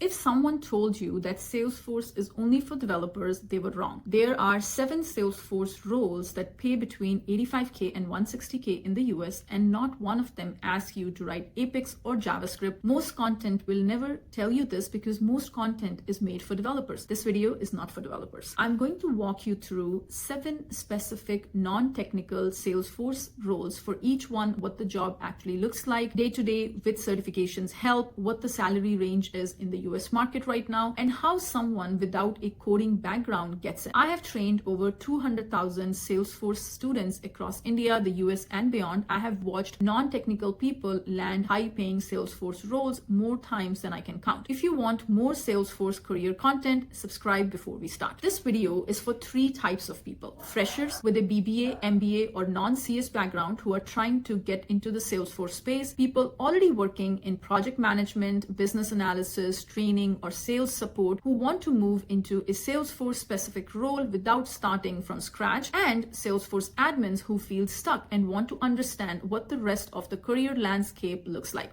If someone told you that Salesforce is only for developers, they were wrong. There are 7 Salesforce roles that pay between $85K and $160K in the US, and not one of them asks you to write Apex or JavaScript. Most content will never tell you this because most content is made for developers. This video is not for developers. I'm going to walk you through 7 specific non-technical Salesforce roles for each one, what the job actually looks like day-to-day with certifications help, what the salary range is in the US market right now, and how someone without a coding background gets it. I have trained over 200,000 Salesforce students across India, the US, and beyond. I have watched non-technical people land high-paying Salesforce roles more times than I can count. If you want more Salesforce career content, subscribe before we start. This video is for 3 types of people: freshers with a BBA, MBA, or non-CS background who are trying to get into the Salesforce space, people already working in project management, business analysis, training, or sales support who want to move into a Salesforce specific role without starting from scratch, and Salesforce admins who feel stuck and want to understand what the rest of the career landscape looks like.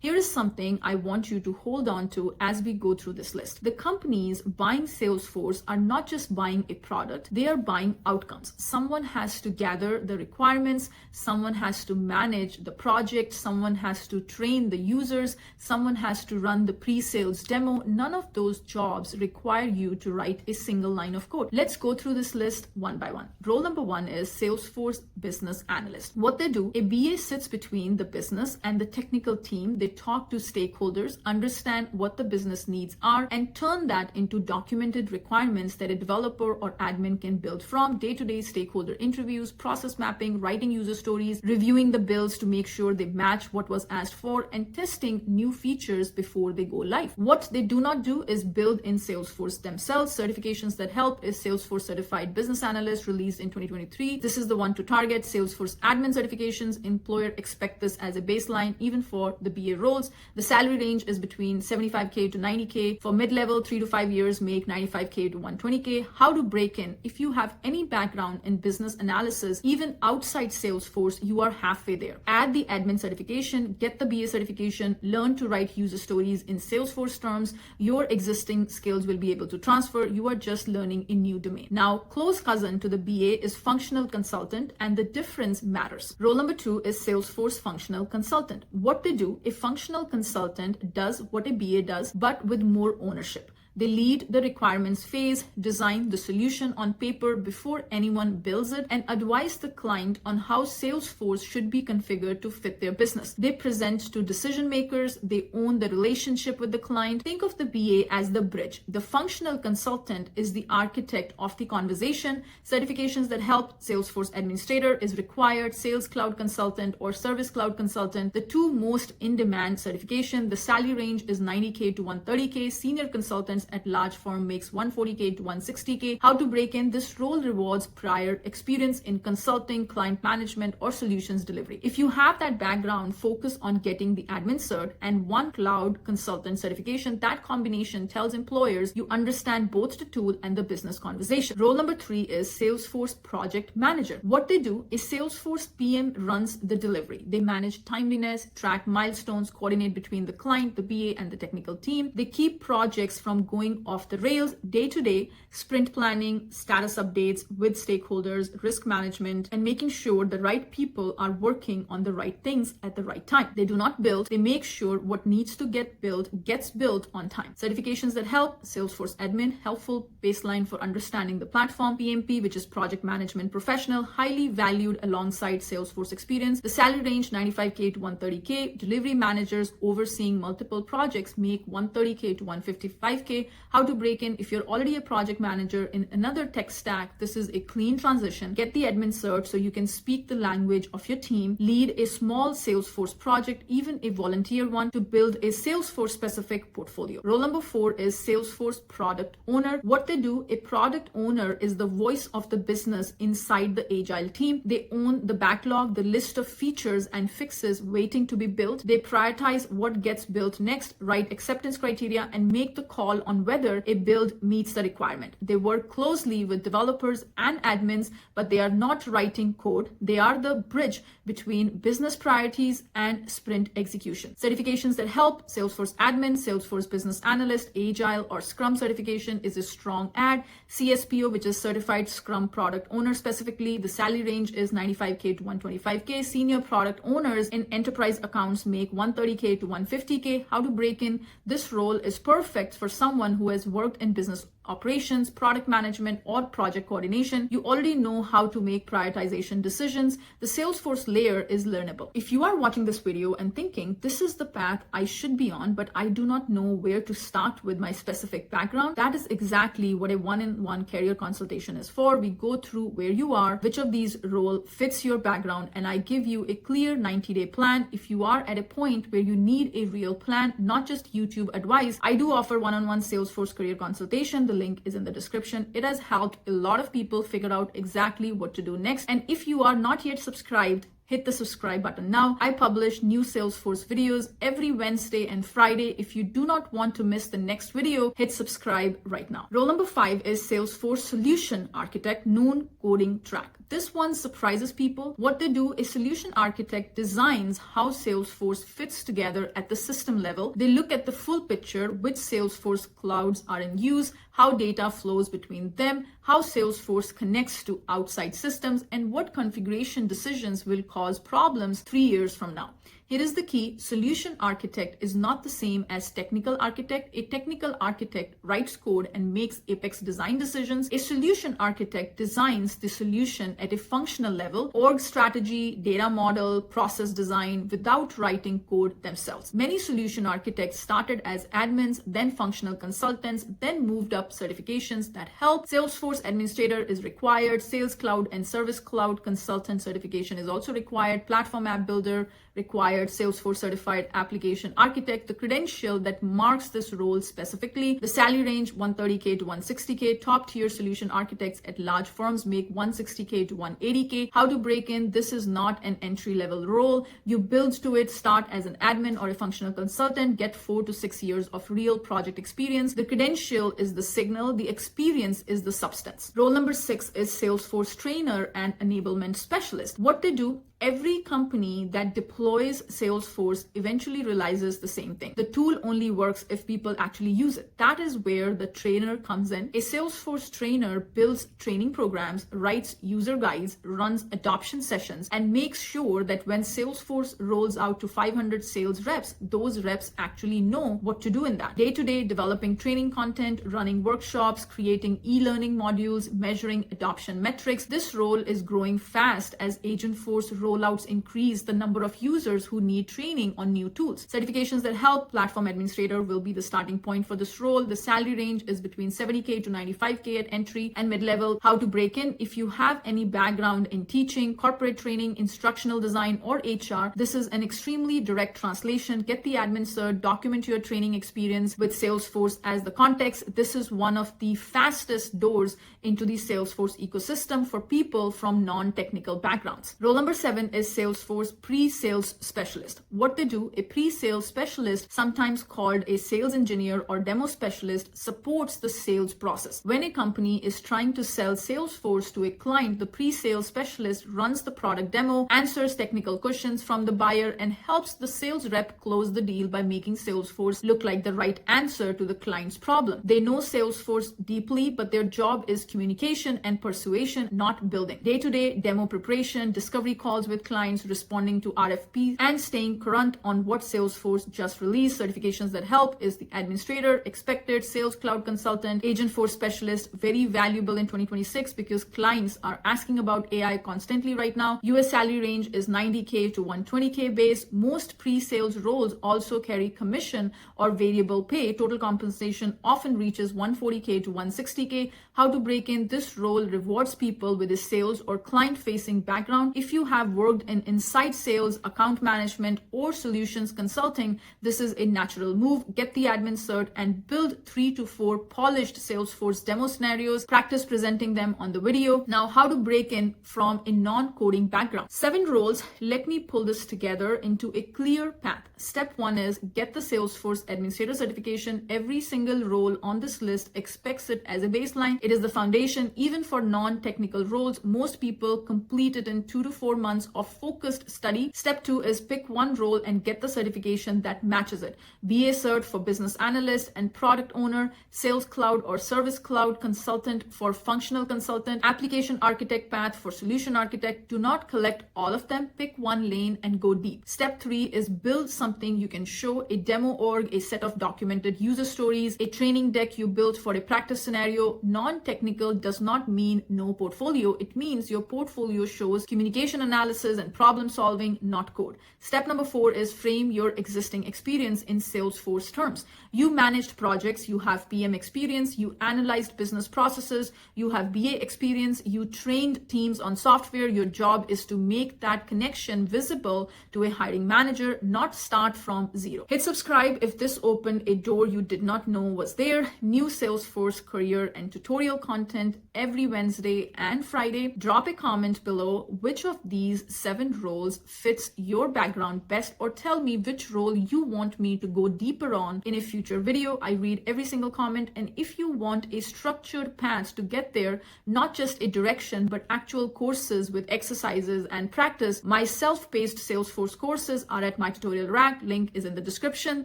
Here is something I want you to hold on to as we go through this list. The companies buying Salesforce are not just buying a product, they are buying outcomes. Someone has to gather the requirements, someone has to manage the project, someone has to train the users, someone has to run the pre-sales demo. None of those jobs require you to write a single line of code. Let's go through this list one by one. Role number 1 is Salesforce Business Analyst. What they do, a BA sits between the business and the technical team. They talk to stakeholders, understand what the business needs are, and turn that into documented requirements that a developer or admin can build from. Day-to-day stakeholder interviews, process mapping, writing user stories, reviewing the builds to make sure they match what was asked for, and testing new features before they go live. What they do not do is build in Salesforce themselves. Certifications that help is Salesforce Certified Business Analyst, released in 2023. This is the one to target. Salesforce admin certifications, employer expect this as a baseline even for the BA roles. The salary range is between 75K to 90K. For mid-level, 3 to 5 years, make 95K to 120K. How to break in? If you have any background in business analysis, even outside Salesforce, you are halfway there. Add the admin certification, get the BA certification, learn to write user stories in Salesforce terms. Your existing skills will be able to transfer. You are just learning a new domain. Now, close cousin to the BA is functional consultant, and the difference matters. Role number 2 is Salesforce functional consultant. What they do, a functional consultant does what a BA does, but with more ownership. They lead the requirements phase, design the solution on paper before anyone builds it, and advise the client on how Salesforce should be configured to fit their business. They present to decision makers, they own the relationship with the client. Think of the BA as the bridge. The functional consultant is the architect of the conversation. Certifications that help: Salesforce administrator is required, Sales Cloud consultant or Service Cloud consultant, the 2 most in-demand certification. The salary range is 90K to 130K. Senior consultants at large firm makes 140K to 160K. How to break in? This role rewards prior experience in consulting, client management, or solutions delivery. If you have that background, focus on getting the admin cert and 1 cloud consultant certification. That combination tells employers you understand both the tool and the business conversation. Role number 3 is Salesforce project manager. What they do is Salesforce PM runs the delivery. They manage timeliness, track milestones, coordinate between the client, the BA, and the technical team. They keep projects from going off the rails day to day, sprint planning, status updates with stakeholders, risk management, and making sure the right people are working on the right things at the right time. They do not build, they make sure what needs to get built gets built on time. Certifications that help: Salesforce admin, helpful baseline for understanding the platform. PMP, which is project management professional, highly valued alongside Salesforce experience. The salary range 95K to 130K. Delivery managers overseeing multiple projects make 130K to 155K. How to break in? If you're already a project manager in another tech stack, this is a clean transition. Get the admin cert so you can speak the language of your team. Lead a small Salesforce project, even a volunteer one, to build a Salesforce specific portfolio. Role number 4 is Salesforce product owner. What they do, a product owner is the voice of the business inside the agile team. They own the backlog, the list of features and fixes waiting to be built. They prioritize what gets built next, write acceptance criteria, and make the call on whether a build meets the requirement. They work closely with developers and admins, but they are not writing code. They are the bridge between business priorities and sprint execution. Certifications that help: Salesforce admin, Salesforce business analyst, Agile or Scrum certification is a strong add. CSPO, which is certified Scrum product owner specifically, the salary range is 95K to 125K. Senior product owners in enterprise accounts make 130K to 150K. How to break in: this role is perfect for someone who has worked in business operations, product management, or project coordination. You already know how to make prioritization decisions. The Salesforce layer is learnable. If you are watching this video and thinking, this is the path I should be on, but I do not know where to start with my specific background, that is exactly what a one-on-one career consultation is for. We go through where you are, which of these role fits your background, and I give you a clear 90-day plan. If you are at a point where you need a real plan, not just YouTube advice, I do offer one-on-one Salesforce career consultation. The link is in the description. It has helped a lot of people figure out exactly what to do next. And if you are not yet subscribed, hit the subscribe button now. I publish new Salesforce videos every Wednesday and Friday. If you do not want to miss the next video, hit subscribe right now. Role number 5 is Salesforce Solution Architect, noon coding track. This one surprises people. What they do, a solution architect designs how Salesforce fits together at the system level. They look at the full picture, which Salesforce clouds are in use, how data flows between them, how Salesforce connects to outside systems, and what configuration decisions will cause problems 3 years from now. Here is the key: solution architect is not the same as technical architect. A technical architect writes code and makes Apex design decisions. A solution architect designs the solution at a functional level, org strategy, data model, process design, without writing code themselves. Many solution architects started as admins, then functional consultants, then moved up certifications that help. Salesforce administrator is required. Sales Cloud and Service Cloud consultant certification is also required. Platform app builder required. Salesforce certified application architect, the credential that marks this role specifically. The salary range 130K to 160K. Top tier solution architects at large firms make 160K to 180K. How to break in: this is not an entry level role. You build to it. Start as an admin or a functional consultant. Get 4 to 6 years of real project experience. The credential is the signal. The experience is the substance. Role number 6 is Salesforce trainer and enablement specialist. What they do: every company that deploys Salesforce eventually realizes the same thing. The tool only works if people actually use it. That is where the trainer comes in. A Salesforce trainer builds training programs, writes user guides, runs adoption sessions, and makes sure that when Salesforce rolls out to 500 sales reps, those reps actually know what to do in that. Day-to-day developing training content, running workshops, creating e-learning modules, measuring adoption metrics. This role is growing fast as Agentforce rollouts increase the number of users who need training on new tools. Certifications that help: platform administrator will be the starting point for this role. The salary range is between 70K to 95K at entry and mid-level. How to break in: if you have any background in teaching, corporate training, instructional design, or HR, this is an extremely direct translation. Get the admin cert, document your training experience with Salesforce as the context. This is one of the fastest doors into the Salesforce ecosystem for people from non-technical backgrounds. Role number 7 is Salesforce pre-sales specialist. What they do: a pre-sales specialist, sometimes called a sales engineer or demo specialist, supports the sales process. When a company is trying to sell Salesforce to a client, the pre-sales specialist runs the product demo, answers technical questions from the buyer, and helps the sales rep close the deal by making Salesforce look like the right answer to the client's problem. They know Salesforce deeply, but their job is communication and persuasion, not building. Day-to-day demo preparation, discovery calls with clients, responding to RFPs, and staying current on what Salesforce just released. Certifications that help is the administrator, expected, Sales Cloud consultant, Agentforce specialist, very valuable in 2026 because clients are asking about AI constantly right now. US salary range is 90K to 120K base. Most pre-sales roles also carry commission or variable pay. Total compensation often reaches 140K to 160K. How to break in: this role rewards people with a sales or client-facing background. If you have worked in inside sales, account management, or solutions consulting, this is a natural move. Get the admin cert and build 3 to 4 polished Salesforce demo scenarios. Practice presenting them on the video. Now, how to break in from a non-coding background. 7 roles. Let me pull this together into a clear path. Step 1 is get the Salesforce administrator certification. Every single role on this list expects it as a baseline. It is the foundation even for non-technical roles. Most people complete it in 2 to 4 months of focused study. Step 2 is pick one role and get the certification that matches it. BA cert for business analyst and product owner, sales cloud or service cloud consultant for functional consultant, application architect path for solution architect. Do not collect all of them. Pick one lane and go deep. Step 3 is build something you can show, a demo org, a set of documented user stories, a training deck you built for a practice scenario. Non-technical does not mean no portfolio. It means your portfolio shows communication analysis and problem solving, not code. Step number 4 is frame your existing experience in Salesforce terms. You managed projects, you have PM experience, you analyzed business processes, you have BA experience, you trained teams on software. Your job is to make that connection visible to a hiring manager, not start from zero. Hit subscribe if this opened a door you did not know was there. New Salesforce career and tutorial content every Wednesday and Friday. Drop a comment below which of these 7 roles fits your background best, or tell me which role you want me to go deeper on in a future video. I read every single comment, and if you want a structured path to get there, not just a direction but actual courses with exercises and practice, my self-paced Salesforce courses are at my tutorial rack. Link is in the description.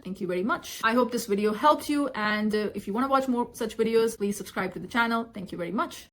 Thank you very much. I hope this video helped you, and if you want to watch more such videos, please subscribe to the channel. Thank you very much.